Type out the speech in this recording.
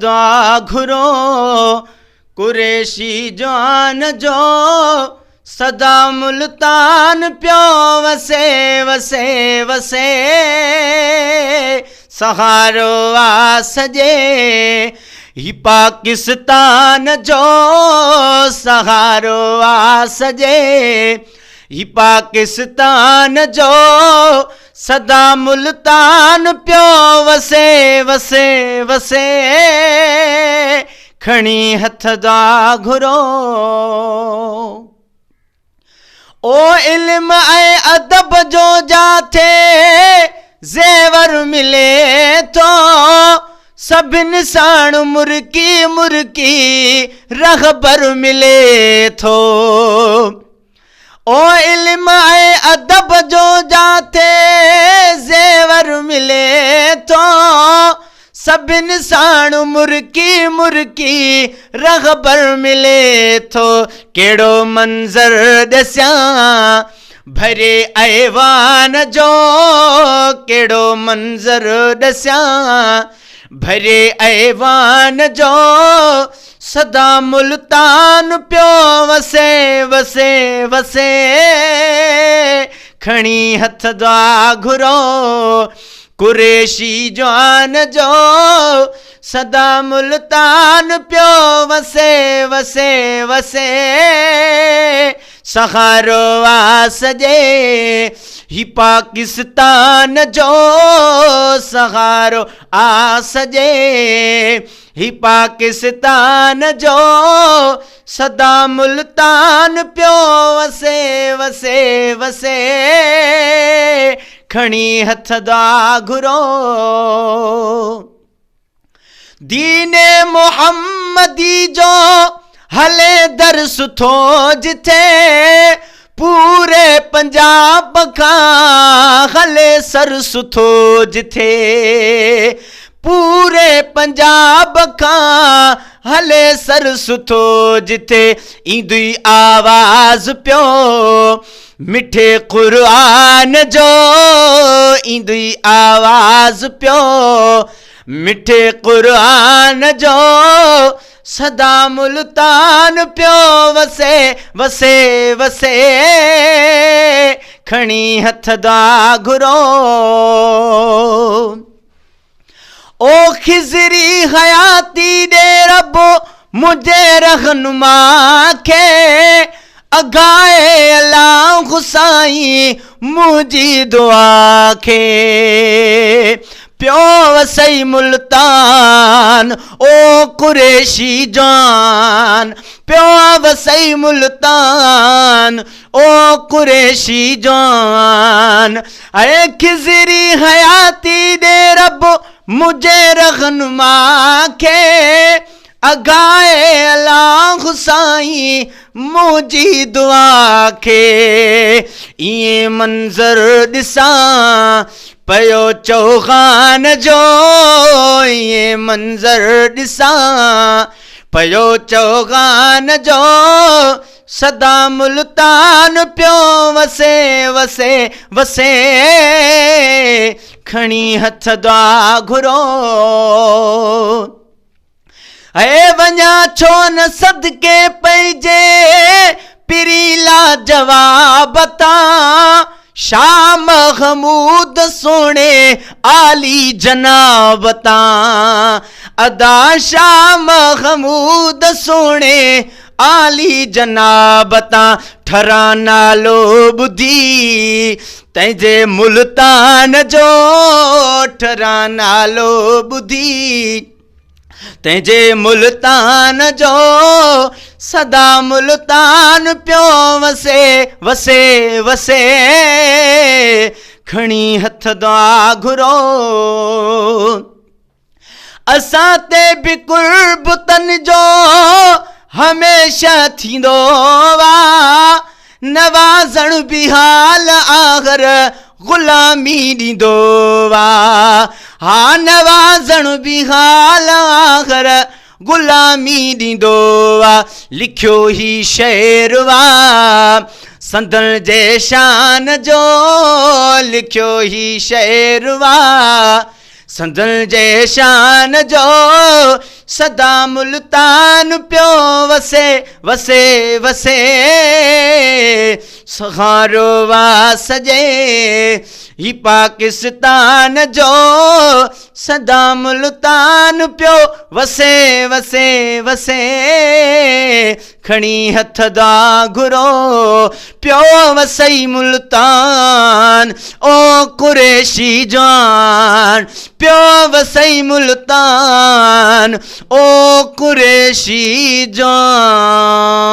दुआ घुरो कुरेशी जान जो सदा मुल्तान प्यो वसे वसे वसे सहारो आ सजे ही पाकिस्तान जो सहारो आ सजे ही पाकिस्तान जो सदा मुल्तान प्यो वसे वसे वसे खणी हथ दा घुरो ओ इल्म ऐ अदब जो जाथे ज़ेवर मिले तो सभिन साण मुर्की मुर्की रहबर मिले थो ओ इल्म ऐ अदब जो जाथे ज़ेवर मिले तो सभिन साण मुर्की मुर्की रहबर मिले थो केड़ो मंजर दस्या भरे ऐवान जो केड़ो मंजर दस्या भरे ऐवान जो सदा मुल्तान प्यो वसे वसे वसे खणी हथ दा घुरो कुरेशी जान जो सदा मुल्तान प्यो वसे वसे वसे सहारो आ सजे ही पाकिस्तान जो सहारो आ सजे ही पाकिस्तान जो सदा मुल्तान प्यो वसे वसे वसे खणी हथ दा घुरो दीने मोहम्मदी जो हले दर सुथो जिथे पूरे पंजाब का हले सर सुथो जिथे पूरे पंजाब का हले सर सुथो जिथे ईंदी आवाज प्यो मिठे कुरान जो ईंदी आवाज प्यो मिठे कुरान जो सदा मुल्तान प्यो वसे वसे वसे खणी हथ दा घुरो ओ खिजरी हयाती दे रबो मुझे रहनुमा के अगाए अल्लाह हुसाई मुझी दुआ के प्यो वसई मुल्तान ओ कुरेशी जान प्यो वसई मुल्तान ओ कुरेशी जान अरे खिजरी हयाती दे रब मुझे रहनुमा के अगाए अल्लाह हुसाई मुझी दुआ के ये मंजर दिसा पयो चौहान जो ये मंजर दिसा पयो चौहान जो सदा मुल्तान प्यो वसे वसे वसे खणी हथ दा घुरो ऐ वञा छो न सदके पैजे पिरीला जवाब ता शाह महमूद सोने आली जनाब ता अदा शाह महमूद सोने आली जनाब ता ठरा नालो बुधी तैजे मुल्तान जो ठरा नालो बुधी तैजे मुल्तान जो सदा मुल्तान प्यो वसे वसे वसे खणी हथ दा घुरो असां ते बि कुर्बतन जो हमेशा थींदो वा नवाज़ण बि हाल आख़िर गुलामी ॾींदो वा हा नवाज़ण बि हाल आख़िर गुलामी ॾींदो वा लिखियो ही शेर वा संदन जे शान जो लिखियो ही शेर वा संदन जे शान जो सदा मुल्तान पियो वसे वसे वसे सहारो वा सजे ही पाकिस्तान जो सदा मुल्तान पियो वसे वसे वसे खणी हथ दा घुरो पियो वसई मुल्तान ओ कुरैशी जवान पियो वसई मुल्तान ओ कुरैशी जवान।